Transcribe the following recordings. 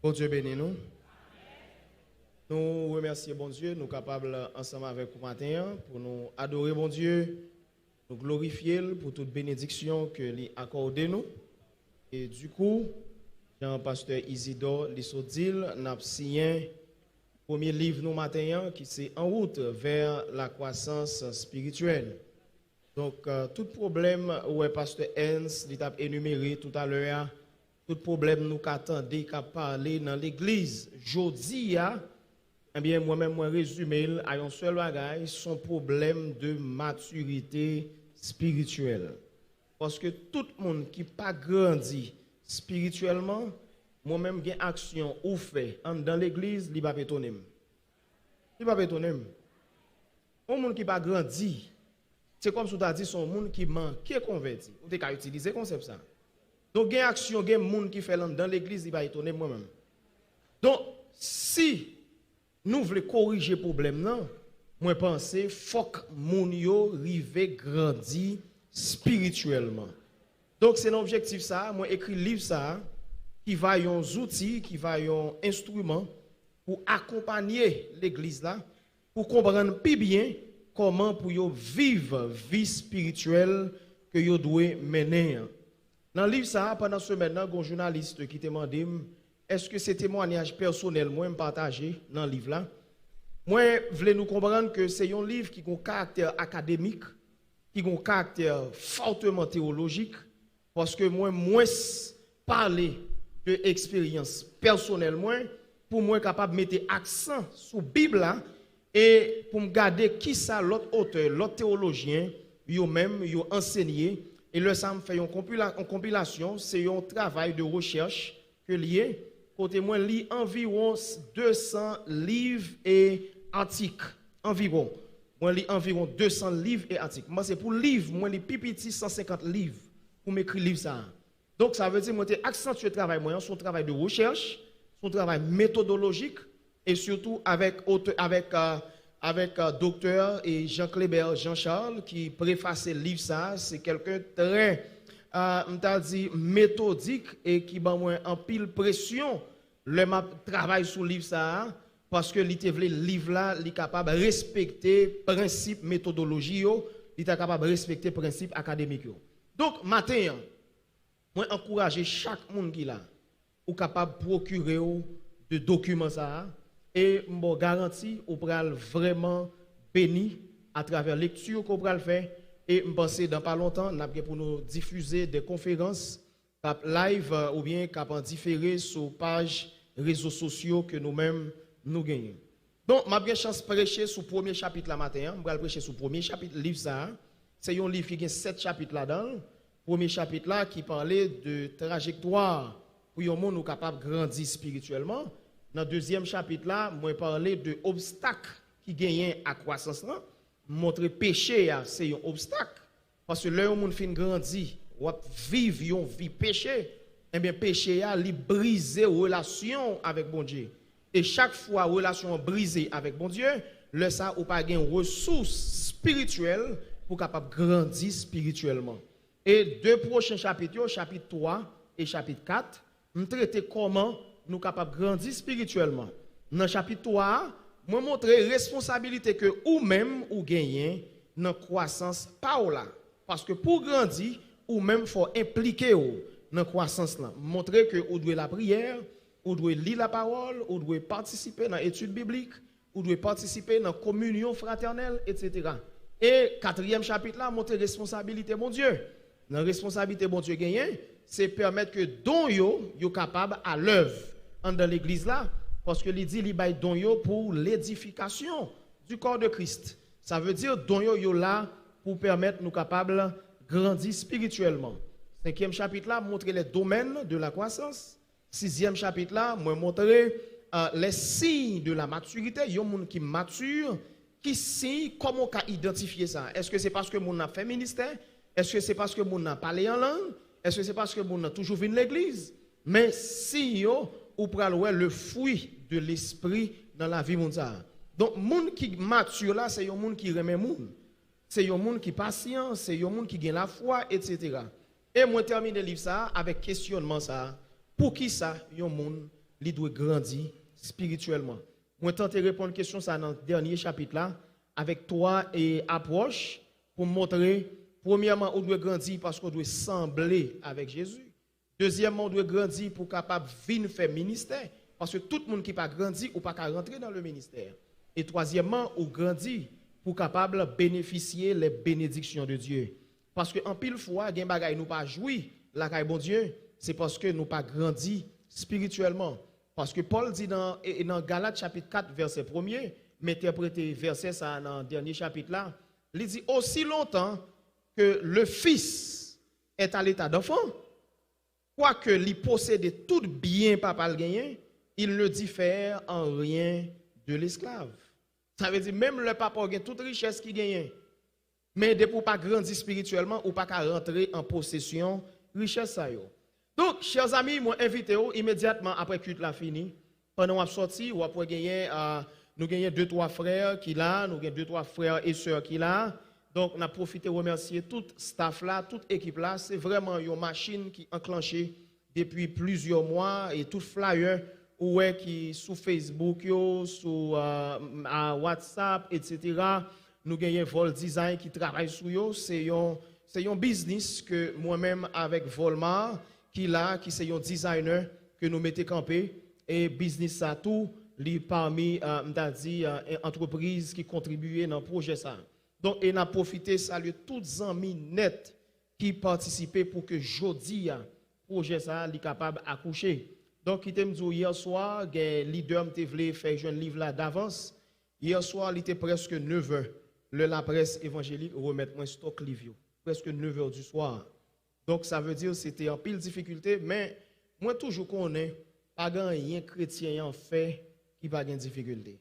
Bon Dieu bénis nous. Nous remercions bon Dieu, nous sommes capables ensemble avec vous matin pour nous adorer bon Dieu, nous glorifier pour toute bénédiction que lui accorde nous. Et du coup, Jean-Pasteur Isidore Lissodil n'a signé le premier livre nous matin qui c'est En route vers la croissance spirituelle. Donc, tout problème, où Pasteur Hens l'a énuméré tout à l'heure, tout problème nous qu'attendait qu'à parler dans l'église, jodi a, eh bien, moi-même, moi résumé à un seul bagage, son problème de maturité spirituelle. Parce que tout le monde qui n'a pas grandi spirituellement, moi-même, j'ai action ou fait dans l'église, il va pas étonner. Il va pas étonner. Un monde qui n'a pas grandi, c'est comme si tu as dit, son monde qui manque, qui est converti. Vous avez utilisé le concept ça. Donc, il y a une action, il y a un monde qui fait dans l'église, il va étonner moi-même. Donc, si nous voulons corriger le problème, non, moi, je pense qu'il faut que moun yo rive grandi spirituellement. Donc, c'est l'objectif ça. Moi, écrit livre ça, qui va y un outil, qui va y un instrument pour accompagner l'église là, pour comprendre plus bien comment pour yo vivre vie spirituelle que yo doit mener. Dans le livre ça, pendant ce maintenant, un journaliste qui demande est-ce que ces témoignages personnels moi partagé dans le livre là. Moi, je voulais nous comprendre que c'est un livre qui a un caractère académique, qui a un caractère fortement théologique, parce que moi parler de expérience personnelle pour moi capable de mettre accent sur la Bible là, et pour me garder qui ça l'autre auteur, l'autre théologien, yo même yo enseigné. Et le SAM fait une compilation, c'est un travail de recherche que lié. Côté moi, lit environ 200 livres et articles. Environ. Moi, lis environ 200 livres et articles. Moi, c'est pour livre, moi, lis petit 150 livres pour m'écrire livre ça. Donc, ça veut dire, moi, j'ai accentué le travail, moi, son travail de recherche, son travail méthodologique, et surtout avec docteur et Jean Clébert Jean-Charles qui préface le livre ça, c'est quelqu'un très méthodique et qui ba moi en pile pression le m'a travail sur le livre ça parce que le livre là, il est capable de respecter principe méthodologie yo, il est capable de respecter principe académique yo. Donc matin moi encourager chaque monde qui là ou capable procurer de documents ça. Et je garantis qu'on pourra vraiment béni à travers la lecture qu'on pourra faire. Et je pense que dans pas longtemps, nous avons pour nous diffuser des conférences live ou bien en différé sur page réseaux sociaux que nous-mêmes nous gagnons. Donc, je vais chance de prêcher sur le premier chapitre la matin. Je vais prêcher sur le premier chapitre livre ça. C'est un livre qui a 7 chapitres là-dedans. Le premier chapitre là qui parlait de trajectoire pour un monde capable de grandir spirituellement. Dans le deuxième chapitre là, moi parler de obstacles qui gagnent à croissance là, montrer péché c'est un obstacle parce que là où monde fin grandi, ou vivre une vie péché, eh bien péché a li briser relation avec bon Dieu. Et chaque fois relation brisée avec bon Dieu, le ça ou pas gain ressources spirituelles pour capable grandir spirituellement. Et deux prochains chapitres, chapitre 3 et chapitre 4, nous traiter comment nous sommes capables de grandir spirituellement. Dans le chapitre 3, je vais montrer la responsabilité que ou-même ou gagnez dans la croissance par là. Parce que pour grandir, ou-même il faut impliquer dans la croissance là. Montrer que vous devez la prière, vous devez lire la parole, vous devez participer dans l'étude biblique, vous devez participer dans la communion fraternelle, etc. Et quatrième chapitre là, montrer la responsabilité mon Dieu. Dans la responsabilité mon Dieu gagnez, c'est permettre que don yo capable à l'œuvre dans l'église là parce que il dit li bay don yo pour l'édification du corps de Christ. Ça veut dire don yo là pour permettre nous capables grandir spirituellement. Cinquième chapitre là montrer les domaines de la croissance. Sixième chapitre là moi montrer les signes de la maturité, yon moun qui mature, qui signe comment qu'a identifier ça. Est-ce que c'est parce que moun a fait ministère? Est-ce que c'est parce que moun a parlé en langue? Est-ce que c'est parce que moun a toujours vu l'église? Mais si yo ou pral ouais le fruit de l'esprit dans la vie mondiale. Donc moun qui mature là, c'est un monde qui remet moun. C'est un monde qui patient, c'est un monde qui gagne la foi, etc. Et moi termine le livre ça avec questionnement ça. Pour qui ça, un monde il doit grandir spirituellement. Moi, tente de répondre à une question ça dans le dernier chapitre là, avec trois approches pour montrer, premièrement, on doit grandir parce qu'on doit sembler avec Jésus. Deuxièmement, on doit grandir pour capable venir faire ministère. Parce que tout le monde qui n'a pas grandi ou pas rentrer dans le ministère. Et troisièmement, on grandit pour capable bénéficier les bénédictions de Dieu. Parce que en pile fois, gen bagay nous pas joui la caille bon Dieu, c'est parce que nous pas grandi spirituellement. Parce que Paul dit dans Galates chapitre 4 verset 1er, m'interpréter verset ça dans le dernier chapitre là, il dit aussi longtemps que le fils est à l'état d'enfant, quoique il possède tout bien papa le gagné, il ne diffère en rien de l'esclave. Ça veut dire même le papa a toute richesse qu'il gagne. Mais de pour pas grandir spirituellement ou pas rentrer en possession richesse ça yo. Donc chers amis, moi invité immédiatement après que la fini, pendant on a sorti ou après gagner nous gagnons 2-3 frères qui là, nous gagnons 2-3 frères et sœurs qui là. Donc on a profité remercier tout staff là, toute équipe là, c'est vraiment une machine qui enclenchée depuis plusieurs mois et tout flyer ouais qui sur Facebook yo, sur WhatsApp etc. Nous gagnons Vol Design qui travaille sur yo, c'est un business que moi-même avec Volmar qui là qui c'est un designer que nous mettons campé et business ça tout li parmi entreprises qui contribuent dans le projet ça. Donc on a profité saluer tous les amis net qui participaient pour que jodi projet ça li capable accoucher. Donc il me dit hier soir les leader me voulait faire un livre là d'avance. Hier soir il était presque 9h. La presse évangélique remettre moins stock livre presque 9h du soir. Donc ça veut dire c'était en pile difficulté mais moi toujours connais pas rien chrétien en fait qui pas de difficulté.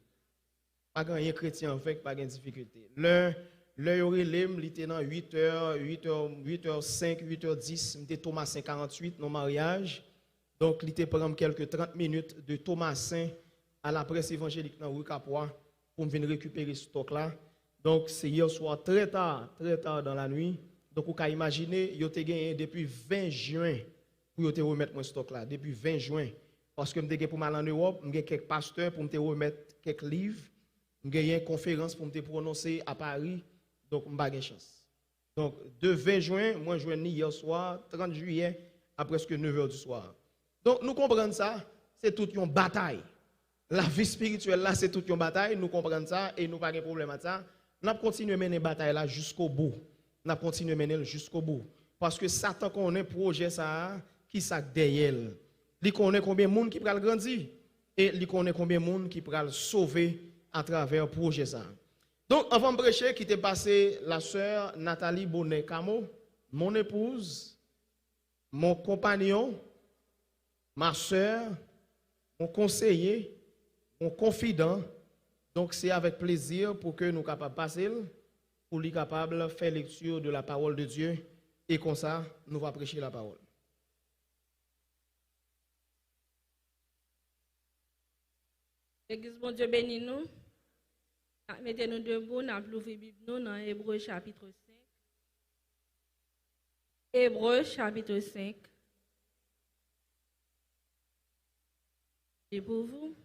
Pas rien chrétien en fait qui pas de difficulté. Le relève était dans 8h05, 8h10, m'était Thomasin 48 non mariage. Donc il était prendre quelques 30 minutes de Thomasin à la presse évangélique dans rue Capois pour venir récupérer ce stock là. Donc c'est hier soir très tard dans la nuit. Donc vous pouvez imaginer, yo te gagné depuis 20 juin pour te remettre mon stock là, depuis 20 juin. Parce que je suis pour mal en Europe, je quelques pasteurs pour me remettre quelques livres, j'ai une conférence pour me prononcer à Paris, donc je n'ai pas de chance. Donc de 20 juin, moi je suis hier soir, 30 juillet, à presque 9h du soir. Donc nous comprenons ça, c'est toute une bataille. La vie spirituelle là, c'est toute une bataille, nous comprenons ça et nous n'avons pas de problème à ça. Nous continuons à mener la bataille là jusqu'au bout. Nous continuons à mener jusqu'au bout. Parce que Satan connaît un projet ça, qui ça derrière. Il connaît combien de monde qui peut grandir et il connaît combien de monde qui peut sauver à travers le projet ça. Donc avant de prêcher, qui t'est passé la sœur Nathalie Bonnet-Camo, mon épouse, mon compagnon, ma sœur, mon conseiller, mon confident. Donc c'est avec plaisir pour que nous capables passer, pour lui capable faire lecture de la parole de Dieu et comme ça nous va prêcher la parole. L'église, bon Dieu bénit nous. Mettez-nous debout, nous avons l'ouvert Bible dans Hébreux chapitre 5. Hébreux chapitre 5. Et pour vous,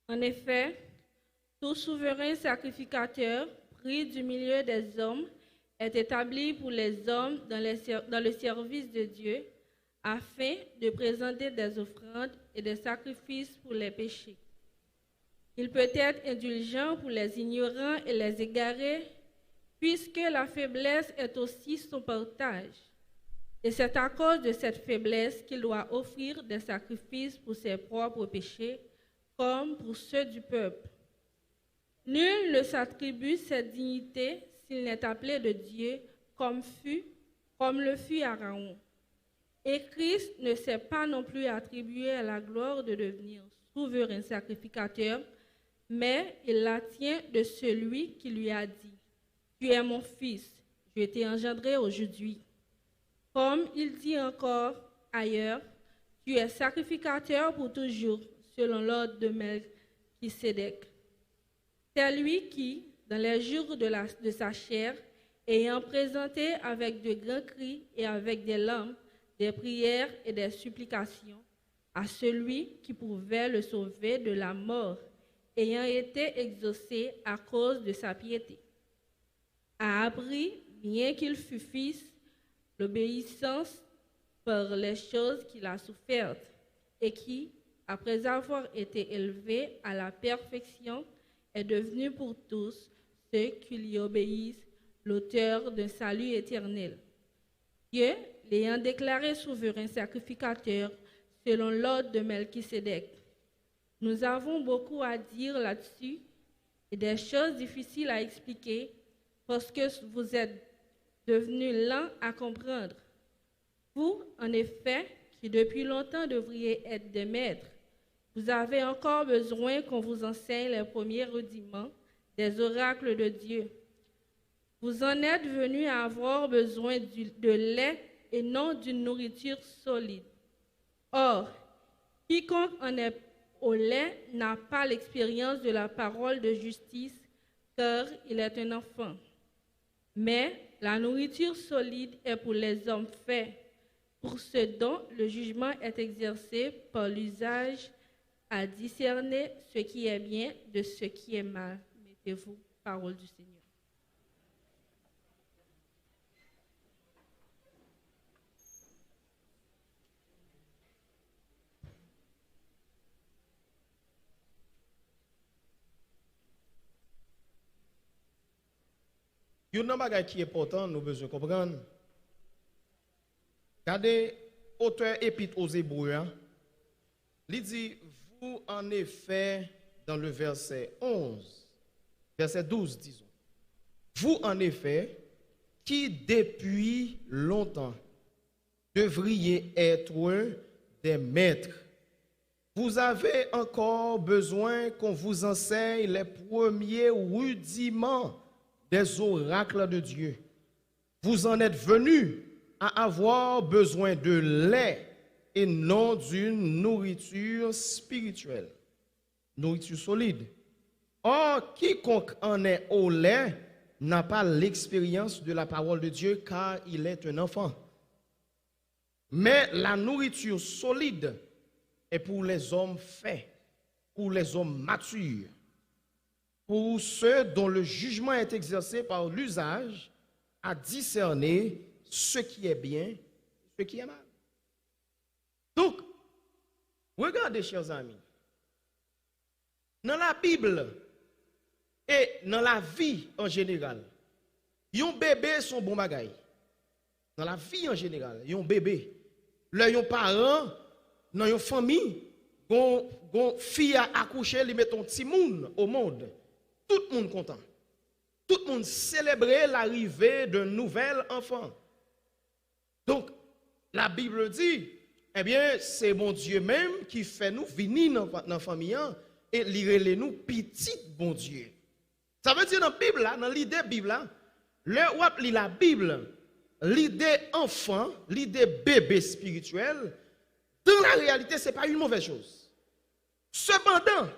en effet, tout souverain sacrificateur pris du milieu des hommes est établi pour les hommes dans le service de Dieu afin de présenter des offrandes et des sacrifices pour les péchés. Il peut être indulgent pour les ignorants et les égarés, puisque la faiblesse est aussi son partage. Et c'est à cause de cette faiblesse qu'il doit offrir des sacrifices pour ses propres péchés, comme pour ceux du peuple. Nul ne s'attribue cette dignité s'il n'est appelé de Dieu, comme le fut Aaron. Et Christ ne s'est pas non plus attribué à la gloire de devenir souverain sacrificateur, mais il la tient de celui qui lui a dit, « Tu es mon fils, je t'ai engendré aujourd'hui. » Comme il dit encore ailleurs, « Tu es sacrificateur pour toujours, selon l'ordre de Melchisédek. » C'est lui qui, dans les jours de sa chair, ayant présenté avec de grands cris et avec des larmes, des prières et des supplications, à celui qui pouvait le sauver de la mort, ayant été exaucé à cause de sa piété. A appris, bien qu'il fût fils, l'obéissance par les choses qu'il a souffertes, et qui, après avoir été élevé à la perfection, est devenu pour tous ceux qui lui obéissent l'auteur d'un salut éternel. Dieu, l'ayant déclaré souverain sacrificateur selon l'ordre de Melchisédek. Nous avons beaucoup à dire là-dessus et des choses difficiles à expliquer parce que vous êtes devenus lents à comprendre. Vous, en effet, qui depuis longtemps devriez être des maîtres, vous avez encore besoin qu'on vous enseigne les premiers rudiments des oracles de Dieu. Vous en êtes venus à avoir besoin de lait et non d'une nourriture solide. Or, quiconque en est au lait n'a pas l'expérience de la parole de justice, car il est un enfant. Mais la nourriture solide est pour les hommes faits, pour ceux dont le jugement est exercé par l'usage à discerner ce qui est bien de ce qui est mal. Mettez-vous, parole du Seigneur. Il y a un bagage qui est important, nous besoin comprendre. Regardez, auteur épître aux Hébreux, il dit, vous en effet, dans le verset 11, verset 12, disons, vous en effet, qui depuis longtemps devriez être des maîtres, vous avez encore besoin qu'on vous enseigne les premiers rudiments des oracles de Dieu. Vous en êtes venus à avoir besoin de lait et non d'une nourriture spirituelle, nourriture solide. Or, quiconque en est au lait n'a pas l'expérience de la parole de Dieu car il est un enfant. Mais la nourriture solide est pour les hommes faits, pour les hommes matures, pour ceux dont le jugement est exercé par l'usage à discerner ce qui est bien, ce qui est mal. Donc, regardez, chers amis, dans la Bible et dans la vie en général, un bébé son bon bagaille. Dans la vie en général, un bébé, les parents, dans une famille, une fille a accouché, ils mettent un petit monde au monde. Tout le monde content. Tout le monde célébrait l'arrivée d'un nouvel enfant. Donc, la Bible dit, eh bien, c'est mon Dieu même qui fait nous venir dans la famille et lire nous petit bon Dieu. Ça veut dire dans la Bible, dans l'idée Bible, le wap lit la Bible, l'idée enfant, l'idée bébé spirituel, dans la réalité, ce n'est pas une mauvaise chose. Cependant,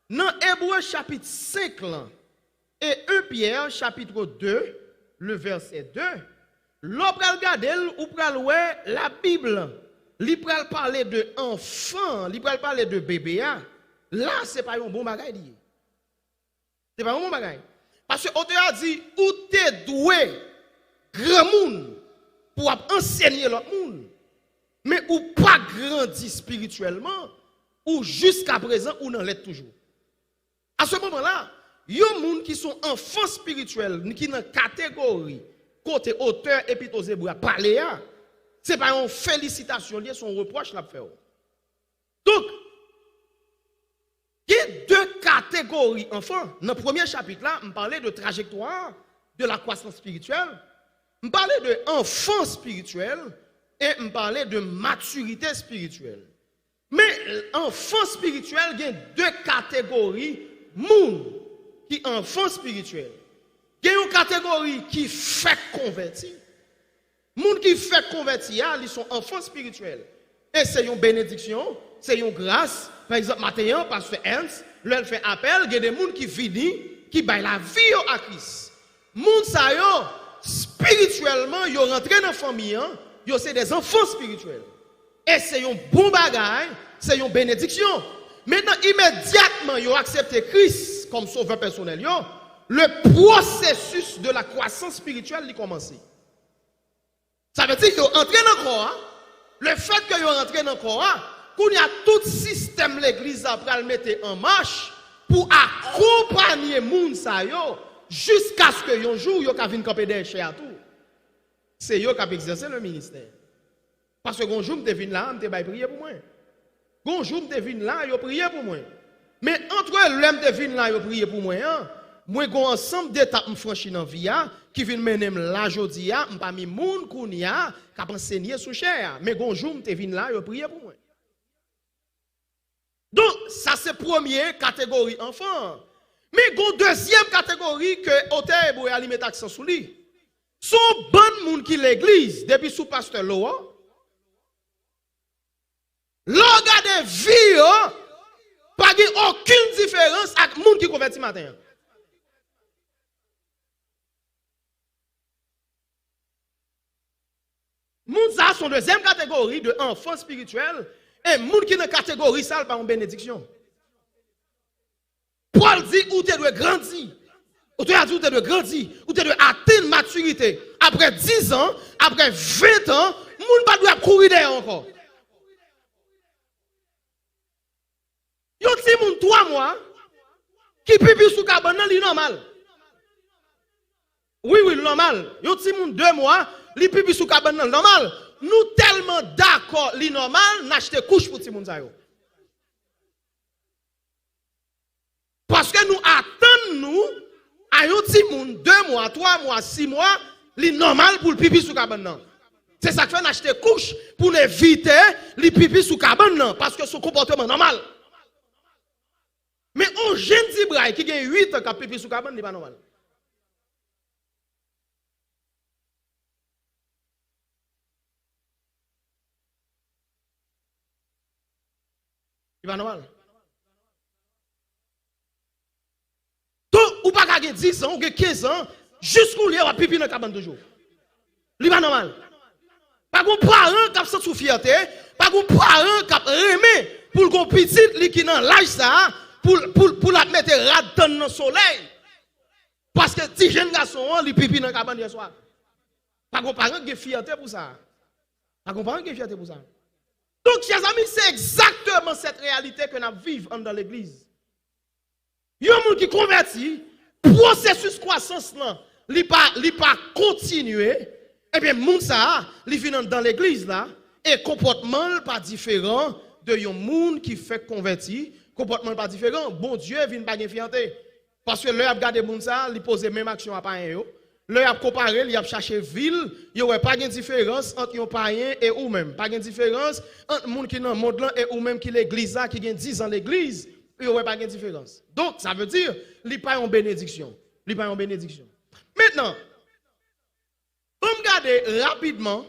dans Hébreux chapitre 5 là, et 1 Pierre chapitre 2, le verset 2, l'on peut regarder ou peut voir la Bible, il peut parler de enfant, il peut parler de bébé. Là, ce n'est pas un bon bagage. Ce n'est pas un bon bagage. Parce que l'auteur a dit, où tu es doué, grand monde, pour enseigner l'autre monde, mais ou pas grandi spirituellement, ou jusqu'à présent, ou n'en l'est toujours. À ce moment-là, il y a des gens qui sont enfants spirituels, qui sont dans la catégorie, côté auteur épître aux Hébreux, parler, ce n'est pas une félicitation, c'est un reproche la faire. Donc, il y a deux catégories enfants. Dans le premier chapitre, là, on parlait de trajectoire, de la croissance spirituelle. On parlait d'enfants spirituels et on parlait de maturité spirituelle. Mais enfants spirituels, il y a deux catégories. Moun qui enfant spirituel. Il y a une catégorie qui fait convertir. Moun qui fait convertir, ils sont enfants spirituels. Et c'est une bénédiction, c'est une grâce. Par exemple, Mathéen, pasteur Ernst, lui fait appel, il y a des gens qui viennent, qui baillent la vie à Christ. Moun sa yo, spirituellement, ils rentrent dans la famille, ils sont des enfants spirituels. Et c'est un bon bagage, c'est une bénédiction. Maintenant, immédiatement, ils ont accepté Christ comme sauveur personnel. Le processus de la croissance spirituelle a commencé. Ça veut dire qu'ils ont entré dans le corps. Le fait qu'ils ont entré dans le corps, qu'il y a tout système l'église après le mettre en marche pour accompagner les gens jusqu'à ce que un jour, ils viennent camper derrière tout. C'est eux qui ont exercé le ministère. Parce que un jour, je viens là, je vais prier pour moi. Un jour, je viens là, je vais prier pour moi. Mais entre l'homme de viens là, je prier pour moi, moi, j'ai un ensemble d'étapes franchis dans la vie qui viennent mener là aujourd'hui, je ne pas mis moun kounia qui a enseigné sous chair. Mais un jour, je viens là, je prier pour moi. Donc, ça c'est la première catégorie enfant. Mais une deuxième catégorie que l'auteur hébreu a mis accent sur lui. Son bon monde qui l'église, depuis sous pasteur Loa, l'organe de vie, pas aucune différence avec le monde qui convertit matin. Moun ça son deuxième catégorie de enfants spirituels et moun qui dans catégorie ça par une bénédiction. Paul dit où tu dois grandir. Où tu dois grandir, où tu dois atteindre maturité. Après 10 ans, après 20 ans, moun pas doit courir derrière encore. Yon ti moun 3 mois qui pipi sous cabane li normal. Oui, normal. Yon ti moun 2 mois li pipi sous cabane normal. Nous tellement d'accord li normal, n'acheter couche pour ti moun sa yo. Parce que nous attendons nous à yon ti moun 2 mois, 3 mois, 6 mois, li normal pour le pipi sous cabane. C'est ça que fait n'acheter couche pour éviter li pipi sous cabane parce que son comportement normal. Mais un jeune Zibraï qui a 8 ans qui a pipi sous cabane, n'est pas normal. C'est pas normal. Donc, ou pas qu'à 10 ans, ou 15 ans, jusqu'où il y a pipi dans la cabane toujours. C'est pas normal. Pas qu'on parent qui a senti fierté, pas qu'on parent qui a aimé pour qu'on petit qui dans l'âge ça. Pour la mettre radon dans le soleil. Parce que si jeune garçon, il pipi dans la cabane hier soir. Pas qu'on parle de fierté pour ça. Pas qu'on parle de fierté pour ça. Donc, chers amis, c'est exactement cette réalité que nous vivons dans l'église. Il y a un monde qui convertit, processus croissance, il pas continuer. Eh bien, monde ça, il vient dans l'église là, et comportement pas différent de un monde qui fait convertir. Comportement pas différent. Bon Dieu vient pas de fierté. Parce que l'heure a regardé moun ça, il pose même action à païen. L'heure a comparé, il a cherché ville, il n'y a pas de différence entre un païen et ou même. Pas de différence entre moun qui dans le monde là et ou même qui l'église là, qui a 10 ans l'église, il n'y a pas de différence. Donc, ça veut dire, il n'y a pas une bénédiction. Il n'y a pas une bénédiction. Maintenant, on regarde rapidement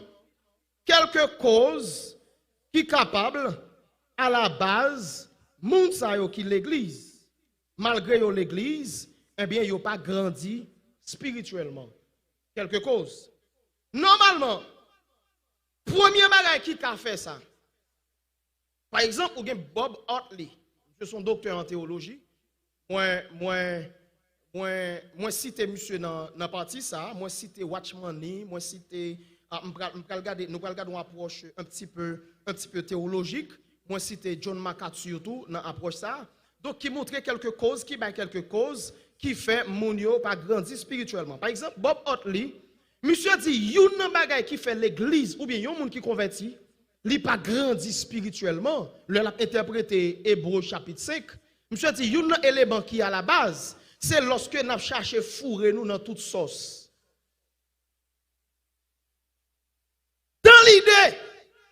quelques causes qui sont capables à la base moun sa yo qui l'église, malgré yo l'église, eh bien, yo pas grandi spirituellement. Quelque cause. Normalement, premier bagage qui a fait ça. Par exemple, ou gen Bob Hartley, je suis docteur en théologie. Moi cité monsieur dans partie ça, moi cité Watchman, moi cité nous regarder une approche un petit peu théologique. Moi, cité John MacArthur surtout dans l'approche ça. Donc, qui montre quelques causes qui fait mon yo pas grandir spirituellement. Par exemple, Bob Hartley, monsieur dit, yon nan bagay qui fait l'église, ou bien yon moun qui converti, li pas grandi spirituellement. Le l'a interprété Hébreux chapitre 5. Monsieur dit, yon nan élément qui à la base, c'est lorsque nous cherché fourrer nous dans toute sauce. Dans l'idée,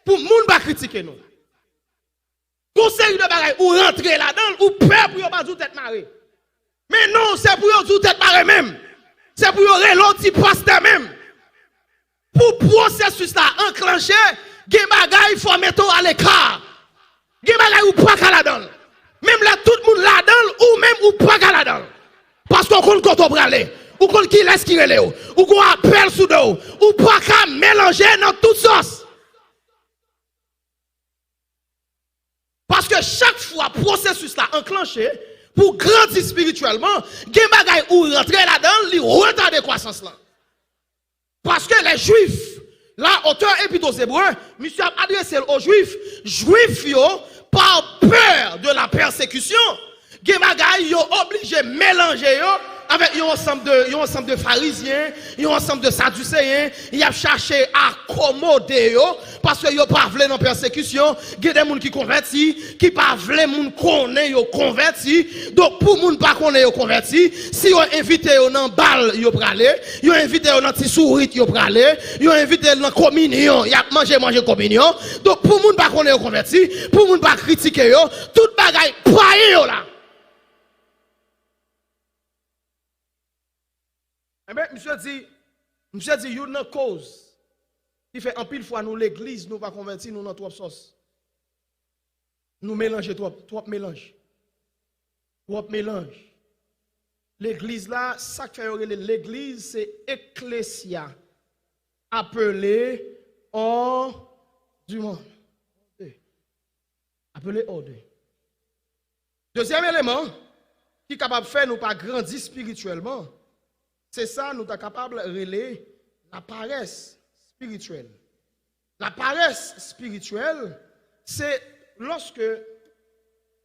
pour moun pas critiquer nous. Conseil de bagaille ou rentrer là-dedans ou peur pour pas tout tête marée. Mais non, c'est pour tout tête marée même. C'est pour l'autre petit pasteur même. Pour processus là enclenché, gen bagaille il faut mettre à l'écart. Gen bagaille ou pas là-dedans. Même là tout le monde là-dedans ou même ou pas là-dedans. Parce qu'on compte quand on brale, ou qu'on qui laisse qui relève, ou qu'on appelle sous dos, ou pas qu'à mélanger dans toute sauce. Parce que chaque fois, processus là enclenché, pour grandir spirituellement, il y a des bagages où rentrer là-dedans, il retarde la croissance là. Parce que les Juifs, là, auteur épître aux Hébreux, monsieur a adressé aux Juifs, par peur de la persécution, il y a des bagages obligés de mélanger avec un ensemble de pharisiens, un ensemble de sadducéens, il a cherché à accommoder parce que yo pas vle dans persécution, il y a des gens qui convertis, qui pas vle moun connaît yo converti. Donc pour moun pas connaît yo converti, si yo invité yo dans bal yo pralé, yo invité yo dans ti sourit yo pralé, yo invité dans communion, y a manger communion. Donc pour moun pas connaît yo converti, pour moun pas critiquer yo, tout bagay paye yo là. Eh bien, monsieur dit, il y a une cause qui fait en pile fois nous, l'église, nous pas convertir, nous dans trop sauce. Nous mélangeons trop mélange. Trop mélange. L'église là, ça fait l'église, c'est ecclésia, appelé hors du monde. Appelé hors de. Deuxième élément, qui est capable de faire nous pas grandir spirituellement. C'est ça, nous sommes capables de relayer la paresse spirituelle. La paresse spirituelle, c'est lorsque,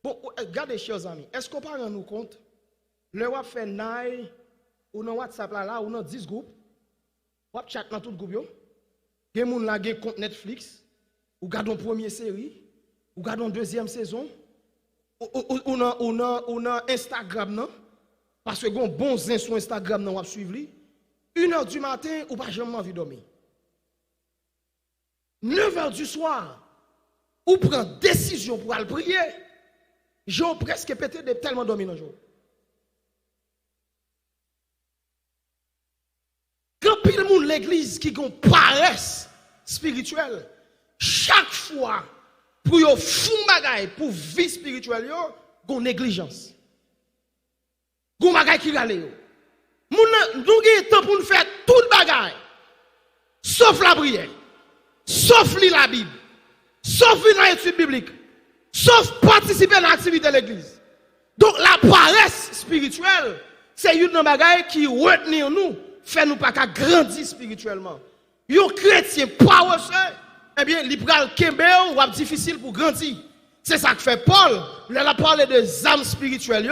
bon, regardez, chers amis, est-ce qu'on peut rendre nous compte, le wap fait naï, ou dans WhatsApp là, ou dans 10 groupes, wap chat dans tout groupe, il y a des gens qui ont un compte Netflix, ou gardons première série, ou gardons deuxième saison, ou dans Instagram, non? Parce que bon bon zin sur Instagram nan wap suivre li. 1h du matin ou pas jamais envie dormir. 9h du soir ou prend décision pour aller prier. J'ai presque pété de tellement dormir dans jour. Quand pile moun l'église qui gon paresse spirituelle, chaque fois pour yo fou bagay pour vie spirituelle yo, gon négligence. Gon bagay qui rale yo. Nous avons temps pour nous faire tout bagay. Sauf la prière. Sauf lire la Bible. Sauf lire l'étude biblique. Sauf participer à l'activité de l'église. Donc la paresse spirituelle, c'est une bagay qui retenir nous, fait nous pas grandir spirituellement. Yon chrétien pas eh bien, il pral kembe ou difficile pour grandir. C'est ça que fait Paul. Il a parlé de âmes spirituelles.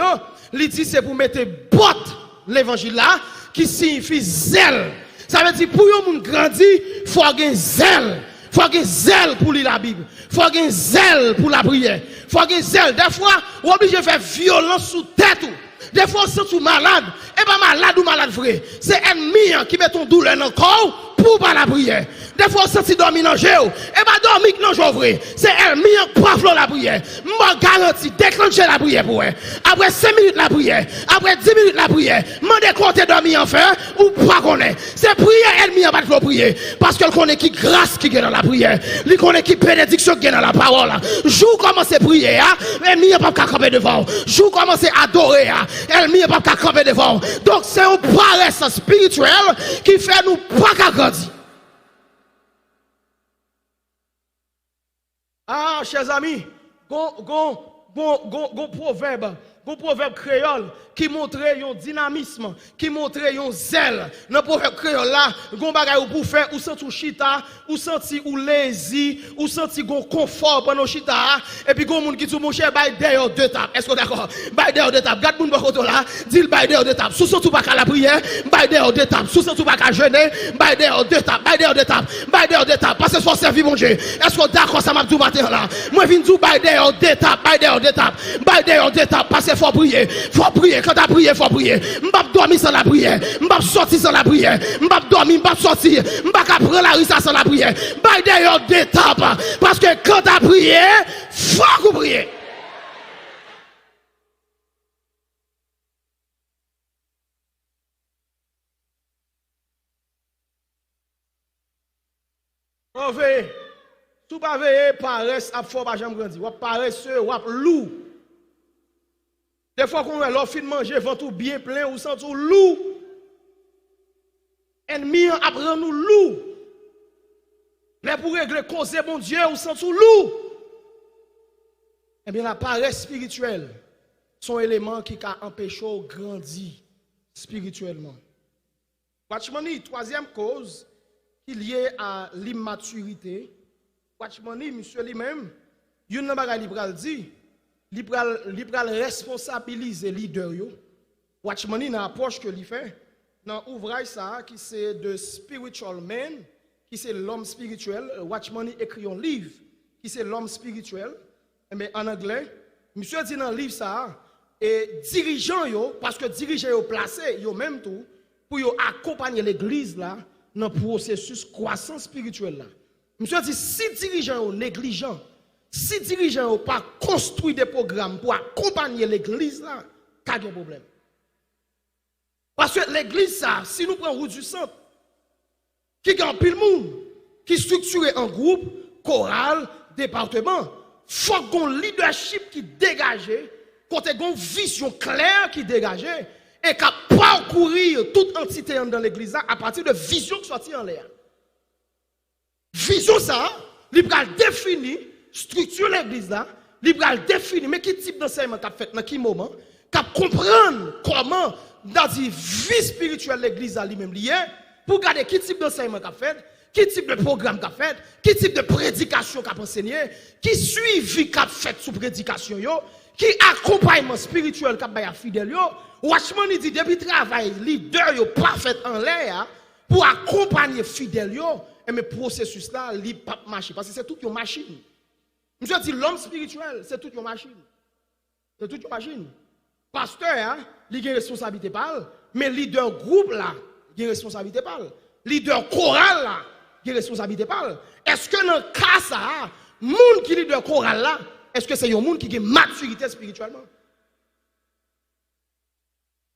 Il dit c'est pour mettre botte l'évangile là, qui signifie zèle. Ça veut dire pour yon moun grandir, il faut avoir zèle. Il faut avoir zèle pour lire la Bible. Il faut avoir zèle pour la prière. Il faut avoir zèle. Des fois, on est obligé de faire violence sous tête. Des fois, on se sent malade. Et pas malade ou malade vrai. C'est ennemi qui met ton douleur dans le corps pour pas la prière. Des fois, on se sent dormir dans le jeu. Et pas dormir dans le jeu vrai. C'est ennemi qui pas la prière. Moi, garantis, déclencher la prière pour elle. Après 5 minutes la prière. Après 10 minutes la prière. Mandez compter dormir enfin ou pas connaître. C'est prière ennemi en pas de prier. Parce qu'elle connaît qui grâce qui est dans la prière. Il connaît qui bénédiction qui est dans la parole. Jour commence à prier. Ennemi n'a pas camper devant. Jour commence à adorer. Ennemi n'a pas camper devant. Donc c'est une paresse spirituelle qui fait nous pas grandir. Ah, chers amis, bon proverbe créole qui montre un dynamisme, qui montre un zèle. Dans le proverbe créole là, gon bagay ou pour faire, ou senti chita, ou senti ou lazy, ou senti gon confort pendant chita, et puis gon moun qui dit mon cher bay d'ailleurs deux tables. Est-ce que d'accord? Bay d'ailleurs deux tables. Garde moun bokoto là, dit bay d'ailleurs deux tables. Sous senti pas qu'à la prière, bay d'ailleurs deux tables. Sous senti pas qu'à jeûner, bay d'ailleurs deux tables. Bay d'ailleurs deux tables. Bay d'ailleurs deux tables. Parce que soit servi mon Dieu. Est-ce que d'accord ça m'a tout matin là? Moi vinn dou bay d'ailleurs deux tables, bay d'ailleurs deux tables. Bay d'ailleurs deux tables parce que faut prier. Faut prier. Quand tu as prié, faut prier. M'pas dormir sans la prière. M'pas sortir sans la prière. M'pas dormir, m'pas sortir. M'pas prendre la rue sans la prière. Bay d'ailleurs deux tables. Parce que quand tu as prié, faut prier. On veille. Tout pas veiller, paresse, à fort, pas jamais grandi. Ou paresseux, ou loup. Des fois qu'on a l'offre de manger, ventre bien plein, ou sent tout loup. Ennemi apprend nous loup. Mais pour régler cause bon Dieu, ou sent tout loup. Eh bien, la paresse spirituelle sont éléments qui empêchent de grandir spirituellement. Watchmani, troisième cause qui est liée à l'immaturité. Watchmani, monsieur lui-même, il n'a pas dit, il responsabiliser les leaders. Watchmani, dans l'approche que il fait, dans l'ouvrage ça, qui c'est The Spiritual Man, qui c'est l'homme spirituel, Watchmani écrit un livre, qui c'est l'homme spirituel, mais en anglais, monsieur dit dans le livre ça, et dirigeants, parce que dirigeants yo placé, yo même tout, pour accompagner l'église là, dans le processus croissance spirituelle là. Monsieur dit, si dirigeants sont négligents, si dirigeants n'ont pas construit des programmes pour accompagner l'église là, il y a un problème. Parce que l'église, ça, si nous prenons route du centre, qui gagne pile monde, qui structuré en groupe, chorale, département, il faut qu'on leadership qui dégage, qu'on ait une vision claire qui dégage, et qu'à parcourir toute entité dans l'église à partir de vision qui sortit en l'air. Vision ça, il va définir structure l'église là, il va définir mais quel type d'enseignement qu'a fait dans quel moment, qu'a comprendre comment dans la vie spirituelle l'église a lui-même lié pour garder quel type d'enseignement qu'a fait, quel type de programme qu'a fait, quel type de prédication qu'a enseigné, qui suivi qu'a fait sous prédication yo, qui accompagnement spirituel qu'a ba fidèle yo. Watchman dit depuis travail leader yo pas fait en l'air pour accompagner fidèle yo, et mais processus là li pas marcher parce que c'est toute une machine. Monsieur dit l'homme spirituel, c'est toute une machine. C'est toute une machine. Pasteur, il a une responsabilité par, mais leader groupe là, il a une responsabilité par. Leader choral là, il a une responsabilité par. Est-ce que dans le cas ça, monde qui leader choral là, est-ce que c'est un monde qui a une maturité spirituellement?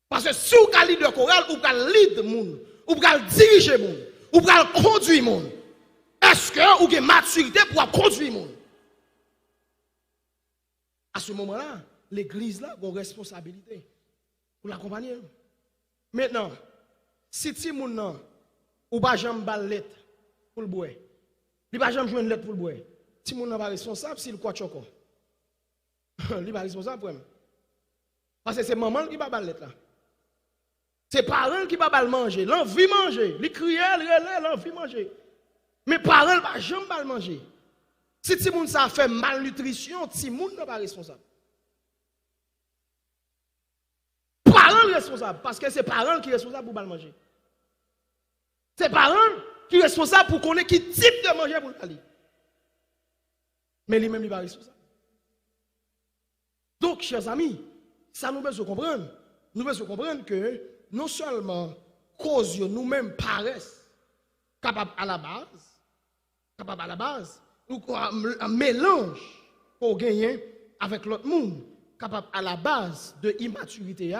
Parce que si vous avez leader choral, vous avez leader monde, vous avez diriger monde, vous avez conduire monde. Est-ce que vous avez une maturité pour conduire monde? À ce moment-là, l'église là a une responsabilité pour l'accompagner. Maintenant, si ti moun nan ou pas jamais bal lettre pour le boire, il pas jamais jouer une lettre pour le boire. Si moun nan pas responsable, s'il quoi choko. Il pas responsable pour lui. Parce que c'est maman qui va bal lettre là. C'est parents qui va bal manger, l'envie manger, li crier, l'envie manger. Mais parents pas jamais bal manger. Si ti moun ça fait malnutrition, ti moun n'est pas responsable. Parents responsables parce que c'est parents qui sont responsables pour mal manger. C'est parents qui sont responsables pour connaître qui type de manger pour aller. Mais lui-même il pas responsable. Donc chers amis, ça nous besoin comprendre. Nous besoin comprendre que non seulement cause nous-mêmes paresse capable à la base, ou un mélange pour gagner avec l'autre monde, capable à la base de immaturité,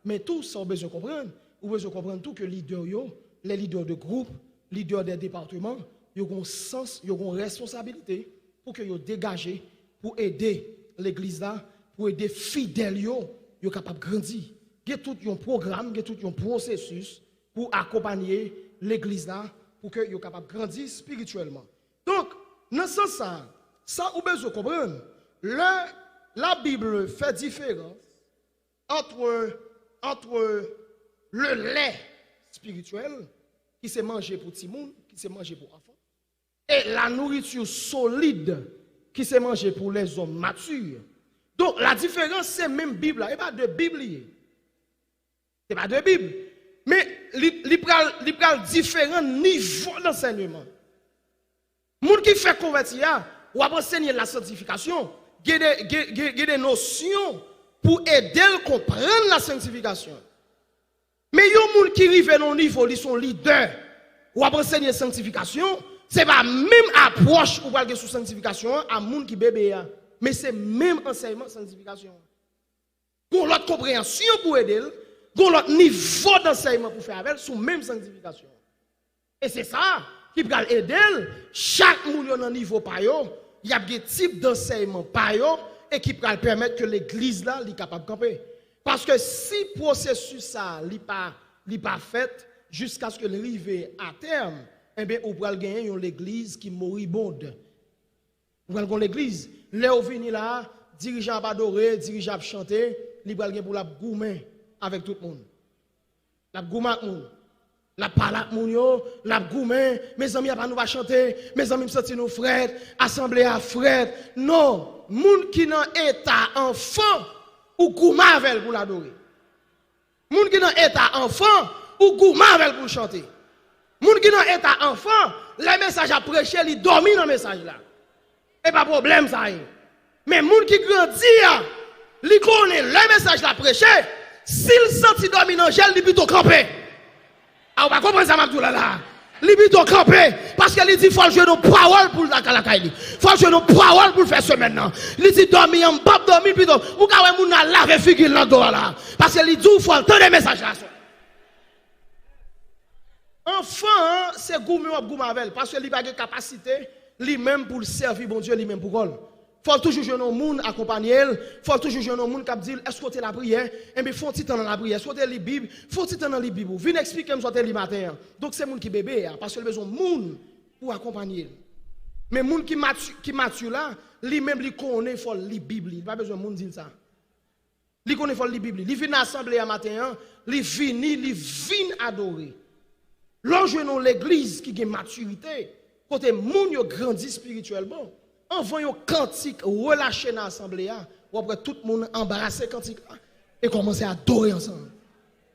mais tout ça, on besoin comprendre. On besoin comprendre tout que les leaders de groupe, les leaders des départements, ils ont un sens, ils ont une responsabilité pour que ils dégagent, pour aider l'église là, pour aider fidèles, ils sont capables de grandir. Il y a tout un programme, il y a tout un processus pour accompagner l'église là, pour qu'ils soient capables de grandir spirituellement. Donc, dans ce sens, ça, on besoin comprendre. La Bible fait différence entre le lait spirituel qui s'est mangé pour Timoun, qui s'est mangé pour enfants, et la nourriture solide qui s'est mangé pour les hommes matures. Donc la différence c'est même Bible, et pas de Bible. C'est pas de Bible. Mais il prend différents niveaux d'enseignement. Moun qui fait convertir, ou enseigner la sanctification, il y a des notions pour aider à comprendre la sanctification. Mais il y a des gens qui arrivent à un niveau, ils sont leaders, ou enseigner la sanctification, ce n'est pas la même approche pour parler de la sanctification à des gens qui bébé. Mais c'est le même enseignement de sanctification. Il y a l'autre compréhension pour aider, il y a l'autre niveau d'enseignement pour faire avec, sous même sanctification. Et c'est ça qui peut aider chaque monde dans un niveau par yo. Il y a des types d'enseignement par yo et qui peut permettre que l'église là soit capable de camper. Parce que si le processus ça n'est pas fait jusqu'à ce que l'arrivée à terme, eh bien, on peut gagner une église qui moribonde. On va gagner l'église. Là, on vient là, dirigeant pas adorer, dirigeant chanter, il va pour la goumer avec tout le monde. La goumer avec monde. La parle avec moun yo, la goumer, mes amis pas nous va chanter, mes amis me sentir nous frères, assemblée à frères. Non, moun qui dans état enfant ou goumer avec pour l'adorer. Moun qui dans état enfant ou goumer avec pour chanter. Moun qui dans état enfant, les messages à prêcher, il dormi dans le message là. Et pas problème ça. Mais moun qui grandit, il connaît le message à prêcher, s'il sent dormi dans gel, il plutôt camper. Ah, on va comprendre ça, Mabdoula là. Il plutôt camper. Parce qu'il dit, il faut jouer nos paroles pour la kalakaïli. Il faut jouer nos paroles pour faire ce maintenant. Il dit, dormir, on pas dormir plutôt. Vous avez moun à laver figure là là. Parce qu'il dit, il faut entendre les messages là. Enfant, c'est gourmet ou gourmet avec. Parce qu'il n'a pas de capacité, lui-même pour servir bon Dieu, lui-même pour elle. Faut toujours jouer nos moun accompagner, faut toujours jouer nos moun qui dit est-ce que tu la prière et bien faut un petit temps dans la prière, soit tu lis Bible, faut un petit temps dans la Bible. Viens expliquer moi soit tu lis matin. Donc c'est moun qui bébé parce qu'il a besoin moun pour accompagner. Mais moun qui mature là, lui-même il connaît faut lire Bible, il pas besoin moun dire ça. Il connaît faut lire Bible. Il vient assemblée à matin, il vient adorer. L'enjeu dans l'église qui a maturité, côté moun yo grandit spirituellement. On voit un cantique relâché dans l'assemblée, ou après tout le monde embarrassé cantique et commencer à adorer ensemble.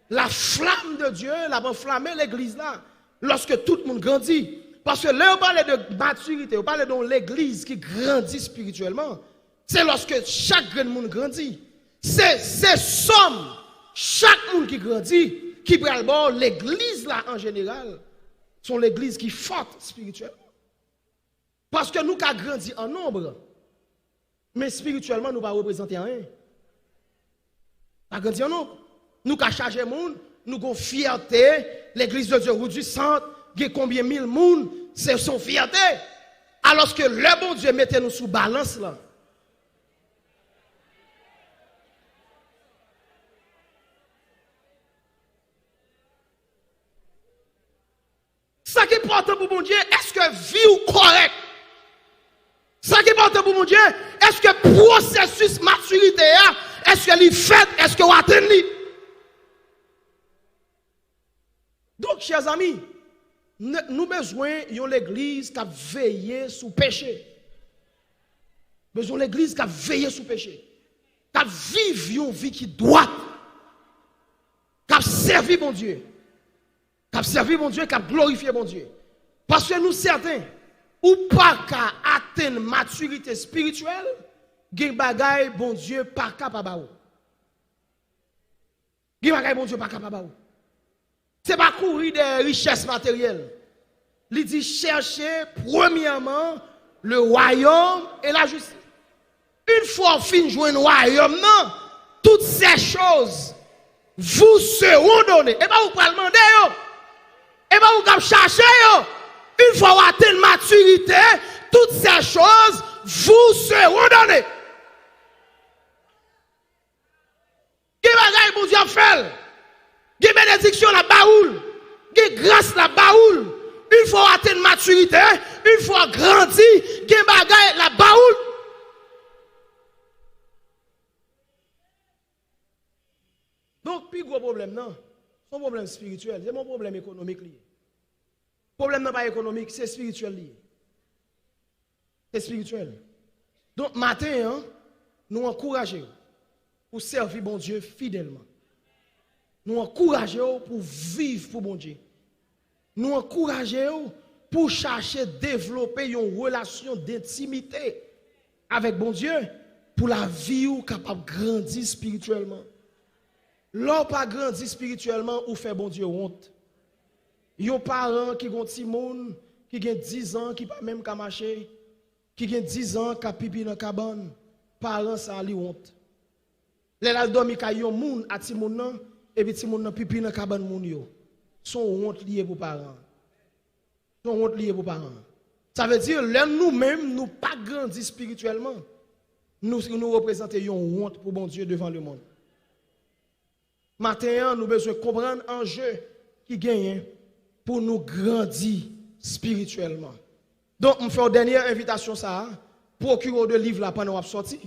La flamme de Dieu, la va flammer l'église là, lorsque tout le monde grandit. Parce que là, on parle de maturité, on parle de l'église qui grandit spirituellement. C'est lorsque chaque grand monde grandit. C'est somme, chaque monde qui grandit, qui prend le bord, l'église là en général, sont l'église qui est forte spirituellement. Parce que nous avons grandi en nombre, mais spirituellement, nous ne représentons rien. Nous avons grandi en nombre. Nous avons chargé le monde, nous avons fierté, l'église de Dieu réduisante, il y a combien de mille monde, c'est son fierté. Alors que le bon Dieu mettait nous sous balance là. Ça qui est important pour mon Dieu, est-ce que vie ou correct? Ça qui est important pour mon Dieu, est-ce que processus maturité, est-ce que l'il fait, est-ce que vous attendez? Donc, chers amis, nous avons besoin d'une église qui a veillé sous péché. Besoin d'une église qui a veillé sous péché. Qui a vécu une vie qui doit. Qui a servi mon Dieu. Qui a servi mon Dieu, qui a glorifié mon Dieu. Parce que nous certains, ou pas qu'à atteindre maturité spirituelle, gen bagay bon Dieu pas capable ou. Gen bagay bon Dieu pas capable ou. C'est pas courir des richesses matérielles. Il dit chercher premièrement le royaume et la justice. Une fois fin jouer le royaume, non, toutes ces choses vous seront données. Et pas vous pouvez demander yo. Et pas vous pouvez chercher yo. Une fois vous atteignez maturité, toutes ces choses vous seront données. Qui bagaille bon Dieu fait? Qui bénédiction la baoule? Qui grâce la baoule? Une fois vous atteignez maturité, une fois grandi, qui bagaille la baoule? Donc, plus gros problème, non, c'est un problème spirituel, c'est mon problème économique lié. Le problème n'est pas économique, c'est spirituel lié. C'est spirituel. Donc, matin, hein, nous encourageons pour servir bon Dieu fidèlement. Nous encourageons pour vivre pour bon Dieu. Nous encourageons pour chercher à développer une relation d'intimité avec bon Dieu pour la vie ou capable de grandir spirituellement. L'homme pas grandi spirituellement ou fait bon Dieu honte. Yon parents qui ont petit monde qui ont 10 ans qui pas même qu'à marcher, qui ont 10 ans qui pipi dans cabane, parents ça li honte. Les la dormi ka yon moun a ti moun nan et puis ti moun nan pipi dans cabane moun yo. Son honte lié pour parents. Son honte lié pour parents. Ça veut dire là nous-mêmes nous pas grandi spirituellement. Nous représentons une honte pour bon Dieu devant le monde. Maintenant, nous avons besoin de comprendre l'enjeu qui gagne pour nous grandir spirituellement. Donc, je fais une dernière invitation, ça, procureur de livre là pendant qu'on sorti.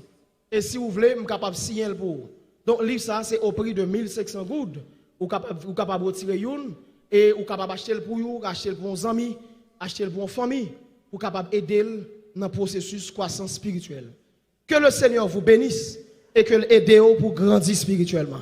Et si vous voulez, je suis capable de signer pour vous. Donc, livre ça, c'est au prix de 1500 gouttes. Vous êtes capable de retirer une et vous êtes capable d'acheter pour vous, acheter pour vos amis, acheter pour vos familles. Vous êtes capable d'aider dans le processus de croissance spirituelle. Que le Seigneur vous bénisse et que l'aide pour grandir spirituellement.